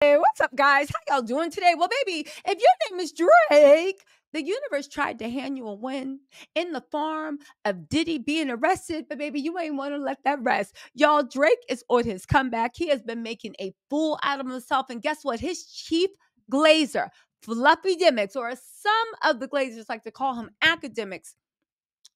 Hey, what's up, guys? How y'all doing today? Well, baby, if your name is Drake, the universe tried to hand you a win in the form of Diddy being arrested, but baby, you ain't want to let that rest. Y'all, Drake is on his comeback. He has been making a fool out of himself, and guess what? His chief glazer, Fluffy Dimmicks, or some of the glazers like to call him academics,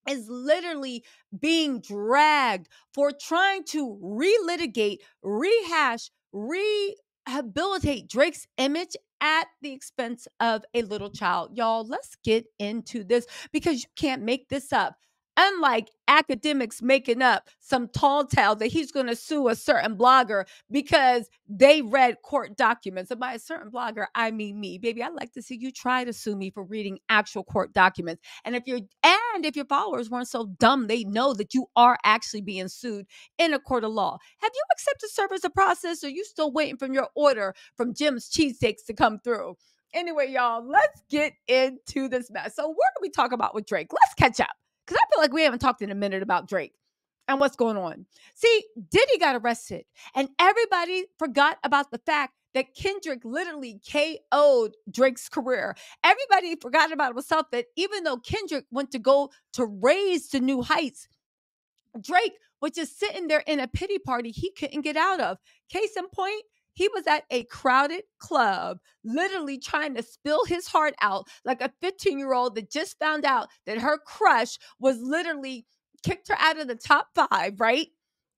is literally being dragged for trying to relitigate, rehash, rehabilitate Drake's image at the expense of a little child. Y'all, let's get into this because you can't make this up. Unlike academics making up some tall tale that he's going to sue a certain blogger because they read court documents. And by a certain blogger, I mean me. Baby, I'd like to see you try to sue me for reading actual court documents. And if your followers weren't so dumb, they know that you are actually being sued in a court of law. Have you accepted service of process, or are you still waiting for your order from Jim's Cheesesteaks to come through? Anyway, y'all, let's get into this mess. So, what do we talk about with Drake? Let's catch up because I feel like we haven't talked in a minute about Drake and what's going on. See, Diddy got arrested, and everybody forgot about the fact that Kendrick literally KO'd Drake's career. Everybody forgot about himself that even though Kendrick went to go to raise to new heights, Drake was just sitting there in a pity party he couldn't get out of. Case in point, he was at a crowded club, literally trying to spill his heart out like a 15-year-old that just found out that her crush was literally kicked her out of the top 5, right?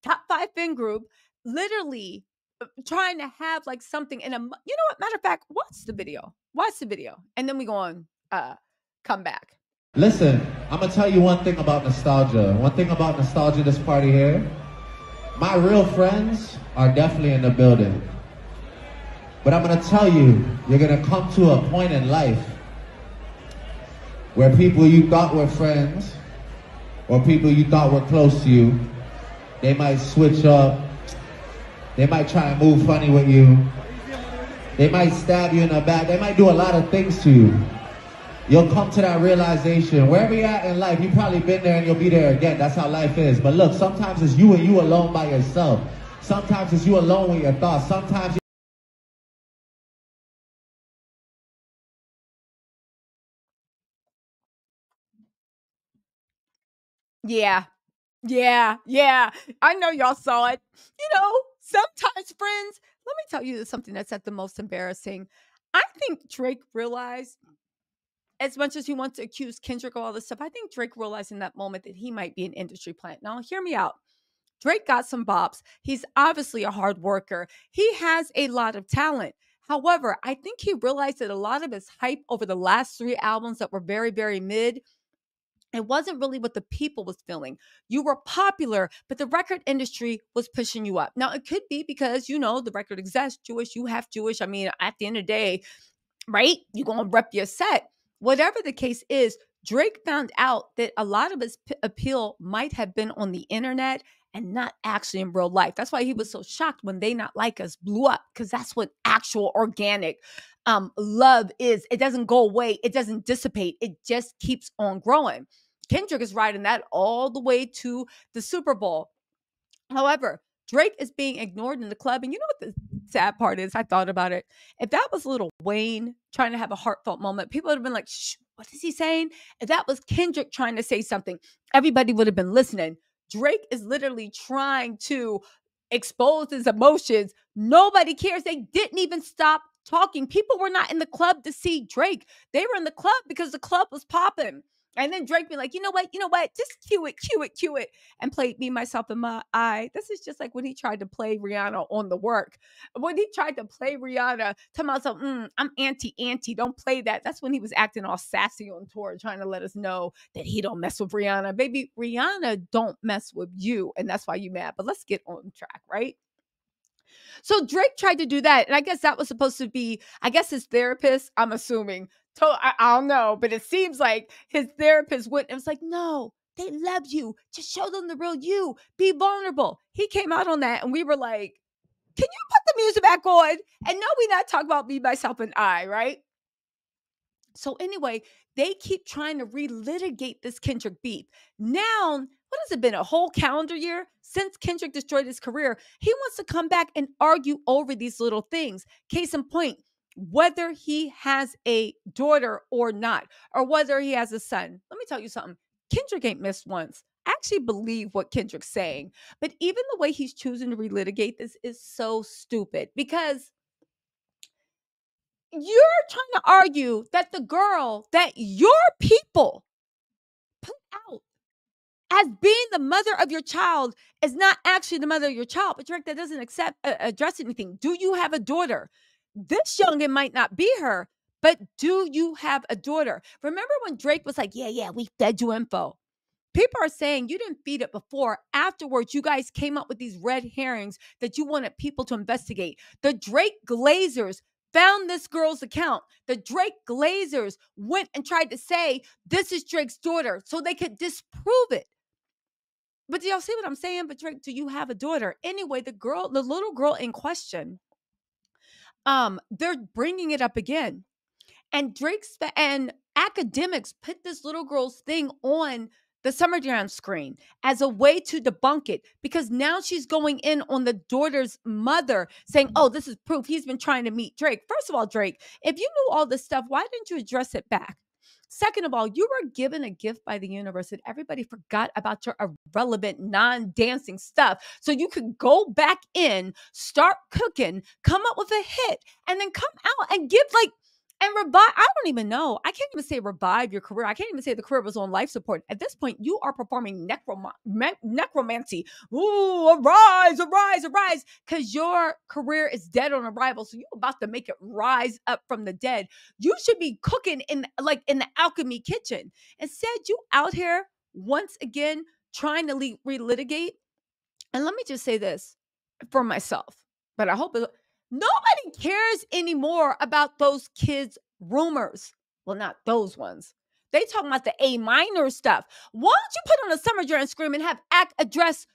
Top 5 fan group, literally trying to have like something in a, you know what? Matter of fact, watch the video, and then we go on, come back. Listen, I'm gonna tell you one thing about nostalgia. One thing about nostalgia, this party here. My real friends are definitely in the building. But I'm gonna tell you, you're gonna come to a point in life where people you thought were friends or people you thought were close to you, they might switch up. They might try and move funny with you. They might stab you in the back. They might do a lot of things to you. You'll come to that realization. Wherever you're at in life, you've probably been there and you'll be there again. That's how life is. But look, sometimes it's you and you alone by yourself. Sometimes it's you alone with your thoughts. Sometimes Yeah. Yeah. I know y'all saw it. Sometimes, friends, let me tell you something that's at the most embarrassing. I think Drake realized, as much as he wants to accuse Kendrick of all this stuff, I think Drake realized in that moment that he might be an industry plant. Now, hear me out. Drake got some bops. He's obviously a hard worker. He has a lot of talent. However, I think he realized that a lot of his hype over the last 3 albums that were very, very mid, it wasn't really what the people was feeling. You were popular, but the record industry was pushing you up. Now, it could be because, the record execs, Jewish, you half Jewish. I mean, at the end of the day, right? You're going to rep your set. Whatever the case is, Drake found out that a lot of his appeal might have been on the internet and not actually in real life. That's why he was so shocked when They Not Like Us blew up, because that's what actual organic love is. It doesn't go away. It doesn't dissipate. It just keeps on growing. Kendrick is riding that all the way to the Super Bowl. However, Drake is being ignored in the club. And you know what the sad part is? I thought about it. If that was little Wayne trying to have a heartfelt moment, people would have been like, shh, what is he saying? If that was Kendrick trying to say something, everybody would have been listening. Drake is literally trying to expose his emotions. Nobody cares. They didn't even stop talking. People were not in the club to see Drake. They were in the club because the club was popping. And then Drake be like, you know what? Just cue it, and play Me, Myself, and My I. This is just like when he tried to play Rihanna on The Work. When he tried to play Rihanna, tell myself, I'm anti, don't play that. That's when he was acting all sassy on tour, trying to let us know that he don't mess with Rihanna. Baby, Rihanna don't mess with you, and that's why you mad. But let's get on track, right? So Drake tried to do that. And I guess that was supposed to be, his therapist, I'm assuming. I don't know, but it seems like his therapist went and was like, no, they love you. Just show them the real you. Be vulnerable. He came out on that and we were like, can you put the music back on? And no, we not talk about Me, Myself, and I, right? So anyway, they keep trying to relitigate this Kendrick beef. Now, what has it been? A whole calendar year since Kendrick destroyed his career. He wants to come back and argue over these little things. Case in point, whether he has a daughter or not, or whether he has a son. Let me tell you something. Kendrick ain't missed once. I actually believe what Kendrick's saying, but even the way he's choosing to relitigate this is so stupid because you're trying to argue that the girl that your people put out as being the mother of your child is not actually the mother of your child. But Drake, that doesn't address anything. Do you have a daughter? This youngin might not be her, but do you have a daughter? Remember when Drake was like, yeah, we fed you info. People are saying you didn't feed it before. Afterwards, you guys came up with these red herrings that you wanted people to investigate. The Drake Glazers found this girl's account. The Drake Glazers went and tried to say this is Drake's daughter so they could disprove it. But do y'all see what I'm saying? But Drake, do you have a daughter? Anyway, the little girl in question, they're bringing it up again. And and academics put this little girl's thing on the Summer Jam screen as a way to debunk it because now she's going in on the daughter's mother saying, oh, this is proof he's been trying to meet Drake. First of all, Drake, if you knew all this stuff, why didn't you address it back? Second of all, you were given a gift by the universe and everybody forgot about your irrelevant, non-dancing stuff. So you could go back in, start cooking, come up with a hit, and then come out and give and revive. I don't even know. I can't even say revive your career. I can't even say the career was on life support. At this point, you are performing necromancy. Ooh, arise, arise, arise. Because your career is dead on arrival. So you're about to make it rise up from the dead. You should be cooking in the alchemy kitchen. Instead, you out here once again trying to relitigate. And let me just say this for myself, but I hope nobody cares anymore about those kids' rumors. Well, not those ones. They talking about the A minor stuff. Why don't you put on a Summer Jam scream and have Act address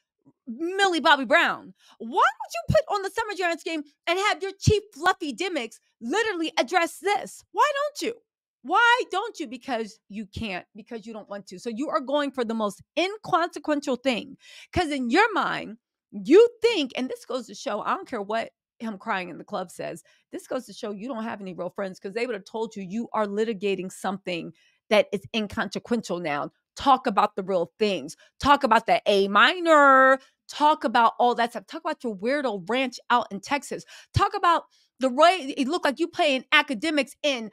Millie Bobby Brown? Why don't you put on the Summer Jam scream and have your chief fluffy gimmicks literally address this? Why don't you? Why don't you? Because you can't, because you don't want to. So you are going for the most inconsequential thing. Because in your mind, you think, and this goes to show, I don't care what him crying in the club says, this goes to show you don't have any real friends because they would have told you are litigating something that is inconsequential now. Talk about the real things. Talk about the A minor. Talk about all that stuff. Talk about your weirdo ranch out in Texas. Talk about the way it looked like you playing academics in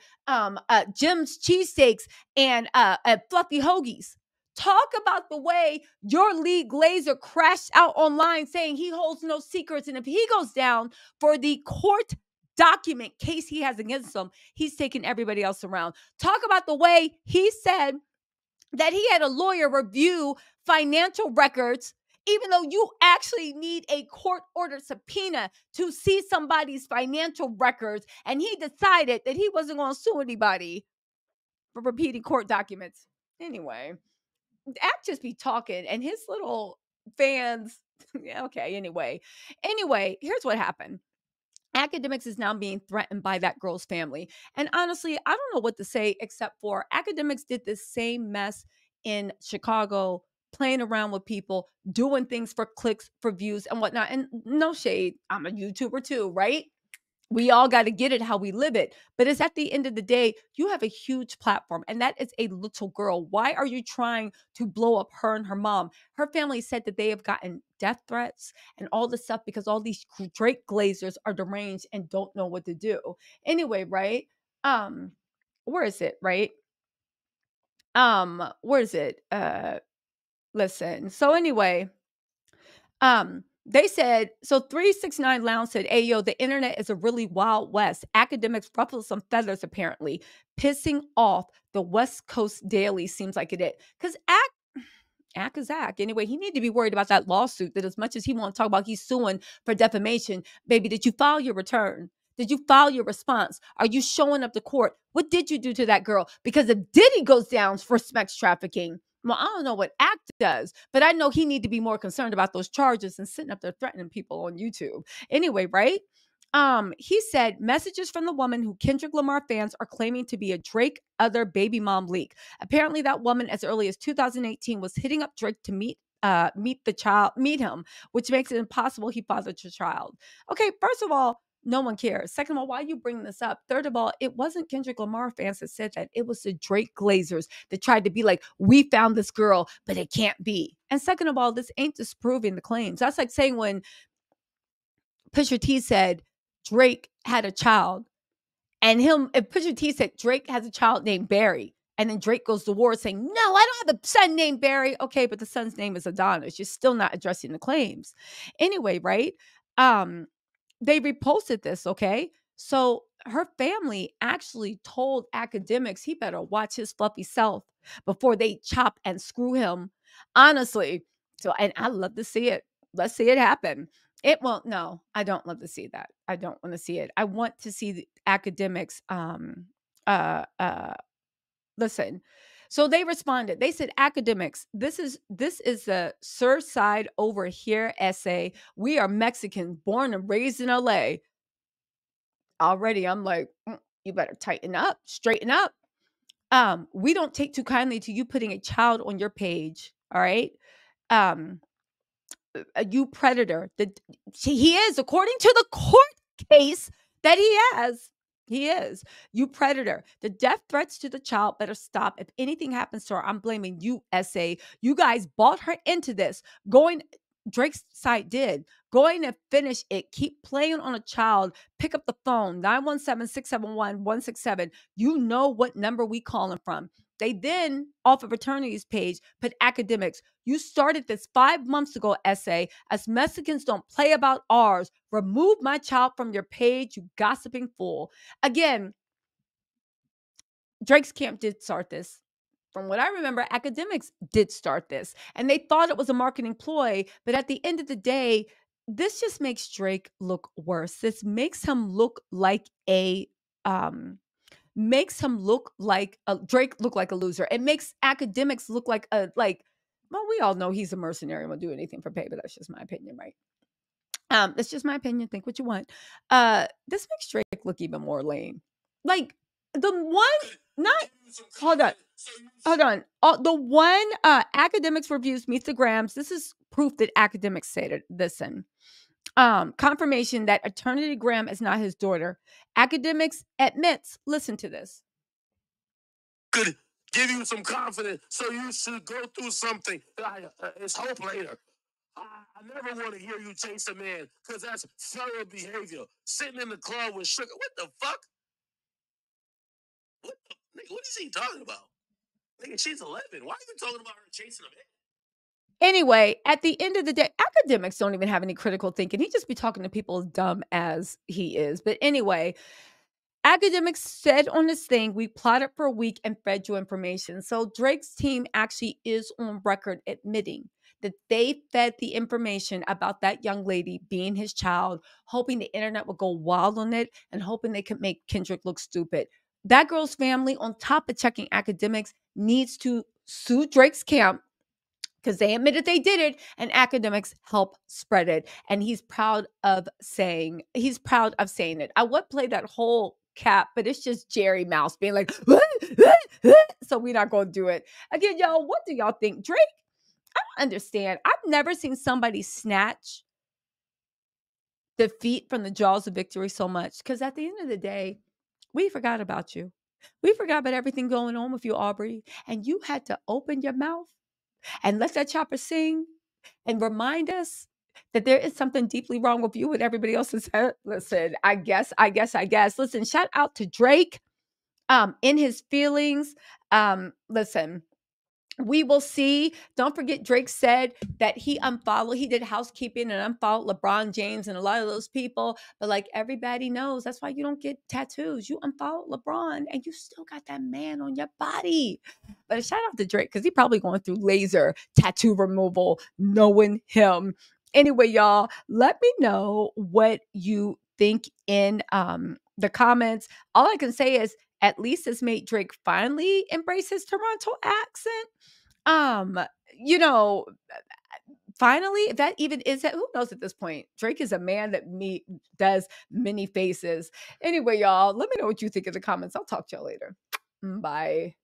Jim's cheesesteaks and fluffy hoagies. Talk about the way your lead glazer crashed out online saying he holds no secrets. And if he goes down for the court document case he has against him, he's taking everybody else around. Talk about the way he said that he had a lawyer review financial records, even though you actually need a court ordered subpoena to see somebody's financial records. And he decided that he wasn't going to sue anybody for repeating court documents. Anyway, Act just be talking and his little fans. Okay, anyway, here's what happened. Academics is now being threatened by that girl's family. And honestly, I don't know what to say except for Academics did this same mess in Chicago, playing around with people, doing things for clicks, for views, and whatnot. And no shade, I'm a YouTuber too, right? We all got to get it how we live it. But it's at the end of the day, you have a huge platform and that is a little girl. Why are you trying to blow up her and her mom? Her family said that they have gotten death threats and all this stuff because all these Drake Glazers are deranged and don't know what to do. Anyway, right? Where is it, right? Where is it? Listen. So anyway, they said, so 369 Lounge said, hey, yo, the internet is a really wild west. Academics ruffle some feathers, apparently, pissing off the West Coast Daily. Seems like it is. Because Ack is Ack. Anyway, he need to be worried about that lawsuit that as much as he want to talk about he's suing for defamation, baby, did you file your return? Did you file your response? Are you showing up to court? What did you do to that girl? Because if Diddy goes down for sex trafficking, well, I don't know what Act does, but I know he need to be more concerned about those charges and sitting up there threatening people on YouTube. Anyway, right? He said messages from the woman who Kendrick Lamar fans are claiming to be a Drake other baby mom leak. Apparently, that woman, as early as 2018, was hitting up Drake to meet him, which makes it impossible he fathered the child. Okay, first of all, no one cares. Second of all, why you bring this up? Third of all, it wasn't Kendrick Lamar fans that said that. It was the Drake Glazers that tried to be like, we found this girl, but it can't be. And second of all, this ain't disproving the claims. That's like saying when Pusha T said Drake had a child, and if Pusha T said Drake has a child named Barry, and then Drake goes to war saying, no, I don't have a son named Barry. Okay, but the son's name is Adonis. You're still not addressing the claims. Anyway, right? They reposted this, okay? So her family actually told academics he better watch his fluffy self before they chop and screw him. Honestly. So, and I love to see it. Let's see it happen. It won't. No, I don't love to see that. I don't want to see it. I want to see the academics. Uh. Listen. So they responded. They said, academics, this is the Sir Side over here essay. We are Mexican, born and raised in LA. Already, I'm like, you better tighten up, straighten up. We don't take too kindly to you putting a child on your page. All right. Um, you predator. He is, according to the court case that he has. He is. You predator. The death threats to the child better stop. If anything happens to her, I'm blaming you, SA. You guys bought her into this. Drake's side did. Going to finish it. Keep playing on a child. Pick up the phone. 917-671-167. You know what number we calling from. They then, off of Fraternity's page, put academics. You started this 5 months ago, essay. As Mexicans don't play about ours. Remove my child from your page, you gossiping fool. Again, Drake's camp did start this. From what I remember, academics did start this. And they thought it was a marketing ploy. But at the end of the day, this just makes Drake look worse. This makes him look like Drake look like a loser. It makes academics look like well, we all know he's a mercenary and will do anything for pay, but that's just my opinion, right? That's just my opinion. Think what you want. This makes Drake look even more lame. Like the one, not hold on, hold on. The one academics reviews meets the grams. This is proof that academics say it. Listen, confirmation that Eternity Graham is not his daughter. Academics admits. Listen to this. Could give you some confidence, so you should go through something. It's hope later. I never want to hear you chase a man, because that's feral behavior. Sitting in the club with sugar. What the fuck? What is he talking about? Nigga, she's 11. Why are you talking about her chasing a man? Anyway, at the end of the day, academics don't even have any critical thinking. He just be talking to people as dumb as he is. But anyway, academics said on this thing, we plotted for a week and fed you information. So Drake's team actually is on record admitting that they fed the information about that young lady being his child, hoping the internet would go wild on it and hoping they could make Kendrick look stupid. That girl's family, on top of checking academics, needs to sue Drake's camp because they admitted they did it, and academics help spread it. And he's proud of saying it. I would play that whole cap, but it's just Jerry Mouse being like, so we're not going to do it. Again, y'all, what do y'all think? Drake, I don't understand. I've never seen somebody snatch defeat from the jaws of victory so much, because at the end of the day, we forgot about you. We forgot about everything going on with you, Aubrey, and you had to open your mouth and let that chopper sing and remind us that there is something deeply wrong with you and everybody else's head. Listen, I guess. Listen, shout out to Drake in his feelings. Listen, we will see. Don't forget, Drake said that he did housekeeping and unfollowed LeBron James and a lot of those people. But like everybody knows, that's why you don't get tattoos. You unfollowed LeBron and you still got that man on your body. But shout out to Drake, because he probably going through laser tattoo removal, knowing him. Anyway, y'all, let me know what you think in the comments. All I can say is, at least it's made Drake finally embrace his Toronto accent. You know, finally, if that even is that, who knows at this point? Drake is a man that does many faces. Anyway, y'all, let me know what you think in the comments. I'll talk to y'all later. Bye.